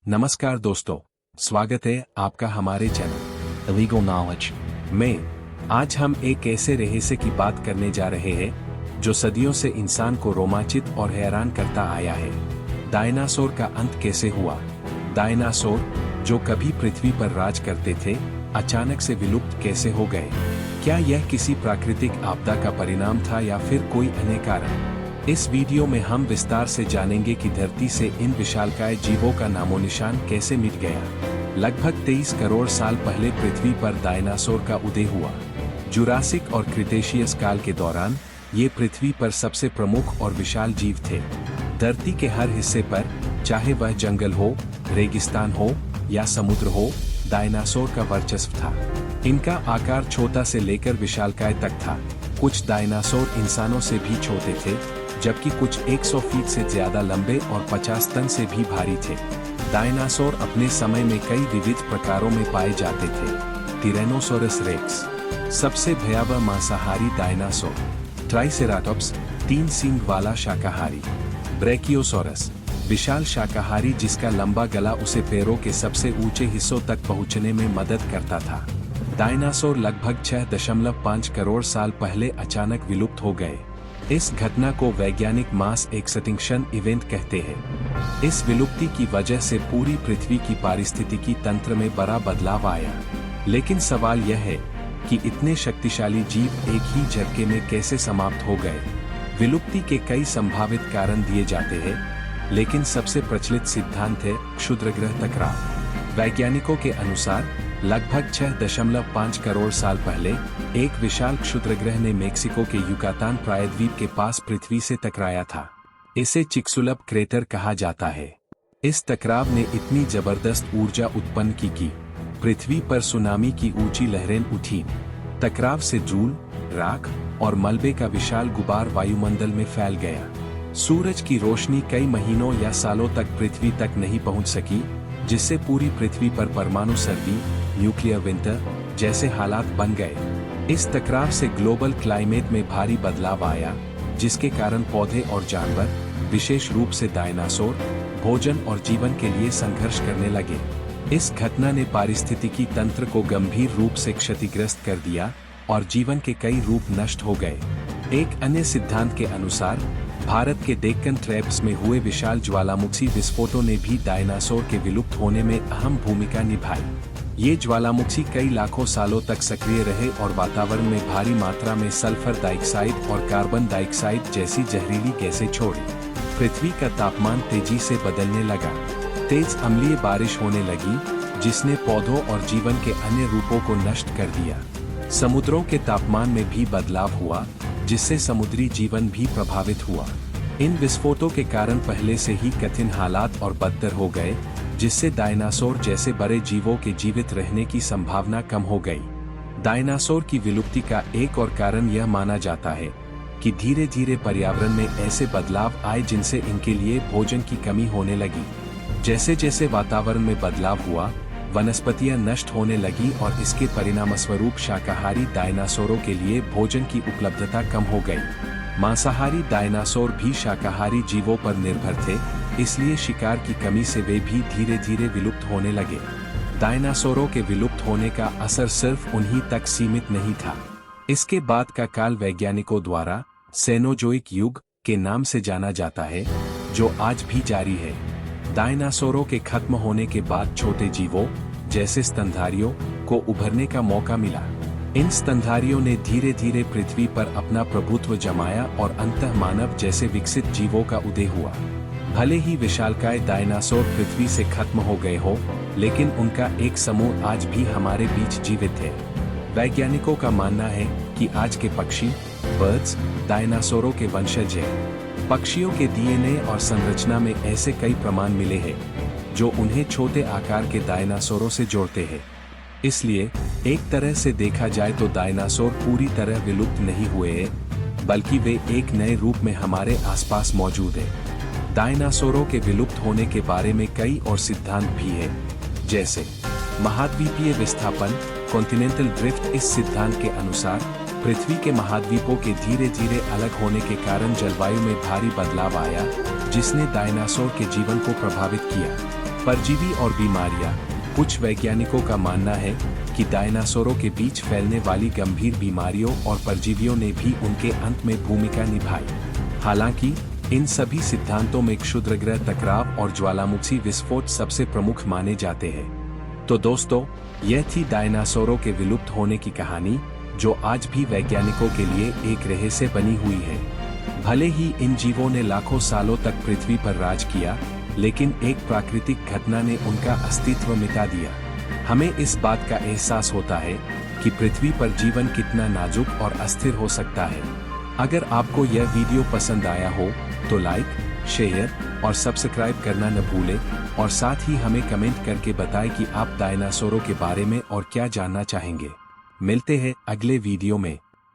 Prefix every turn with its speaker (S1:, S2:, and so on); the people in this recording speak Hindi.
S1: नमस्कार दोस्तों, स्वागत है आपका हमारे चैनल इलीगल नॉलेज में। आज हम एक ऐसे रहस्य की बात करने जा रहे हैं जो सदियों से इंसान को रोमांचित और हैरान करता आया है। डायनासोर का अंत कैसे हुआ? डायनासोर जो कभी पृथ्वी पर राज करते थे, अचानक से विलुप्त कैसे हो गए? क्या यह किसी प्राकृतिक आपदा का परिणाम था या फिर कोई अन्य कारण? इस वीडियो में हम विस्तार से जानेंगे कि धरती से इन विशालकाय जीवों का नामोनिशान कैसे मिट गया। लगभग 23 करोड़ साल पहले पृथ्वी पर डायनासोर का उदय हुआ। जुरासिक और क्रिटेशियस काल के दौरान ये पृथ्वी पर सबसे प्रमुख और विशाल जीव थे। धरती के हर हिस्से पर, चाहे वह जंगल हो, रेगिस्तान हो या समुद्र हो, डायनासोर का वर्चस्व था। इनका आकार छोटा से लेकर विशालकाय तक था। कुछ डायनासोर इंसानों से भी छोटे थे, जबकि कुछ 100 फीट से ज्यादा लंबे और 50 टन से भी भारी थे। डायनासोर अपने समय में कई विविध प्रकारों में पाए जाते थे। टिरेनोसोरस रेक्स सबसे भयावह मांसाहारी डायनासोर। ट्राइसेराटॉप्स 3 सींग वाला शाकाहारी। ब्रैकियोसोरस विशाल शाकाहारी जिसका लंबा गला उसे पैरों के सबसे ऊंचे हिस्सों तक पहुंचने में मदद करता था। डायनासोर लगभग 6.5 करोड़ साल पहले अचानक विलुप्त हो गए। इस घटना को वैज्ञानिक मास एक्सटिंक्शन इवेंट कहते हैं। इस विलुप्ति की वजह से पूरी पृथ्वी की पारिस्थितिकी तंत्र में बड़ा बदलाव आया। लेकिन सवाल यह है कि इतने शक्तिशाली जीव एक ही झटके में कैसे समाप्त हो गए? विलुप्ति के कई संभावित कारण दिए जाते हैं, लेकिन सबसे प्रचलित सिद्धांत है क्षुद्रग्रह टकराव। वैज्ञानिकों के अनुसार लगभग 6.5 करोड़ साल पहले एक विशाल क्षुद्रग्रह ने मेक्सिको के युकातान प्रायद्वीप के पास पृथ्वी से टकराया था। इसे चिक्सुलप क्रेटर कहा जाता है। इस टकराव ने इतनी जबरदस्त ऊर्जा उत्पन्न की कि पृथ्वी पर सुनामी की ऊंची लहरें उठी। टकराव से धूल, राख और मलबे का विशाल गुबार वायुमंडल में फैल गया। सूरज की रोशनी कई महीनों या सालों तक पृथ्वी तक नहीं पहुंच सकी, जिससे पूरी पृथ्वी पर परमाणु सर्दी, न्यूक्लियर विंटर जैसे हालात बन गए। इस टकराव से ग्लोबल क्लाइमेट में भारी बदलाव आया, जिसके कारण पौधे और जानवर, विशेष रूप से डायनासोर, भोजन और जीवन के लिए संघर्ष करने लगे। इस घटना ने पारिस्थितिकी तंत्र को गंभीर रूप से क्षतिग्रस्त कर दिया और जीवन के कई रूप नष्ट हो गए। एक अन्य सिद्धांत के अनुसार भारत के डेक्कन ट्रैप्स में हुए विशाल ज्वालामुखी विस्फोटों ने भी डायनासोर के विलुप्त होने में अहम भूमिका निभाई। ये ज्वालामुखी कई लाखों सालों तक सक्रिय रहे और वातावरण में भारी मात्रा में सल्फर डाइऑक्साइड और कार्बन डाइऑक्साइड जैसी जहरीली गैसें छोड़ी। पृथ्वी का तापमान तेजी से बदलने लगा। तेज अम्लीय बारिश होने लगी, जिसने पौधों और जीवन के अन्य रूपों को नष्ट कर दिया। समुद्रों के तापमान में भी बदलाव हुआ, जिससे समुद्री जीवन भी प्रभावित हुआ। इन विस्फोटों के कारण पहले से ही कठिन हालात और बदतर हो गए, जिससे डायनासोर जैसे बड़े जीवों के जीवित रहने की संभावना कम हो गई। डायनासोर की विलुप्ति का एक और कारण यह माना जाता है कि धीरे धीरे पर्यावरण में ऐसे बदलाव आए जिनसे इनके लिए भोजन की कमी होने लगी। जैसे जैसे वातावरण में बदलाव हुआ, वनस्पतियां नष्ट होने लगी और इसके परिणामस्वरूप शाकाहारी डायनासोरों के लिए भोजन की उपलब्धता कम हो गई। मांसाहारी डायनासोर भी शाकाहारी जीवों पर निर्भर थे, इसलिए शिकार की कमी से वे भी धीरे धीरे विलुप्त होने लगे। डायनासोरों के विलुप्त होने का असर सिर्फ उन्हीं तक सीमित नहीं था। इसके बाद का काल वैज्ञानिकों द्वारा सेनोजोइक युग के नाम से जाना जाता है, जो आज भी जारी है। डायनासोरों के खत्म होने के बाद छोटे जीवों जैसे स्तनधारियों को उभरने का मौका मिला। इन स्तनधारियों ने धीरे धीरे पृथ्वी पर अपना प्रभुत्व जमाया और अंतः मानव जैसे विकसित जीवों का उदय हुआ। भले ही विशालकाय डायनासोर पृथ्वी से खत्म हो गए हो, लेकिन उनका एक समूह आज भी हमारे बीच जीवित है। वैज्ञानिकों का मानना है कि आज के पक्षी, बर्ड्स, डायनासोरों के वंशज हैं। पक्षियों के डीएनए और संरचना में ऐसे कई प्रमाण मिले हैं जो उन्हें छोटे आकार के डायनासोरों से जोड़ते हैं। इसलिए एक तरह से देखा जाए तो डायनासोर पूरी तरह विलुप्त नहीं हुए हैं, बल्कि वे एक नए रूप में हमारे आसपास मौजूद हैं। डायनासोरों के विलुप्त होने के बारे में कई और सिद्धांत भी हैं, जैसे महाद्वीपीय विस्थापन, कॉन्टिनेंटल ड्रिफ्ट। इस सिद्धांत के अनुसार पृथ्वी के महाद्वीपों के धीरे धीरे अलग होने के कारण जलवायु में भारी बदलाव आया, जिसने डायनासोर के जीवन को प्रभावित किया। परजीवी और बीमारियां। कुछ वैज्ञानिकों का मानना है कि डायनासोरों के बीच फैलने वाली गंभीर बीमारियों और परजीवियों ने भी उनके अंत में भूमिका निभाई। हालांकि इन सभी सिद्धांतों में क्षुद्रग्रह टकराव और ज्वालामुखी विस्फोट सबसे प्रमुख माने जाते हैं। तो दोस्तों, यह थी डायनासोरों के विलुप्त होने की कहानी, जो आज भी वैज्ञानिकों के लिए एक रहस्य बनी हुई है। भले ही इन जीवों ने लाखों सालों तक पृथ्वी पर राज किया, लेकिन एक प्राकृतिक घटना ने उनका अस्तित्व मिटा दिया। हमें इस बात का एहसास होता है कि पृथ्वी पर जीवन कितना नाजुक और अस्थिर हो सकता है। अगर आपको यह वीडियो पसंद आया हो तो लाइक, शेयर और सब्सक्राइब करना न भूलें, और साथ ही हमें कमेंट करके बताएं कि आप डायनासोरों के बारे में और क्या जानना चाहेंगे। मिलते हैं अगले वीडियो में।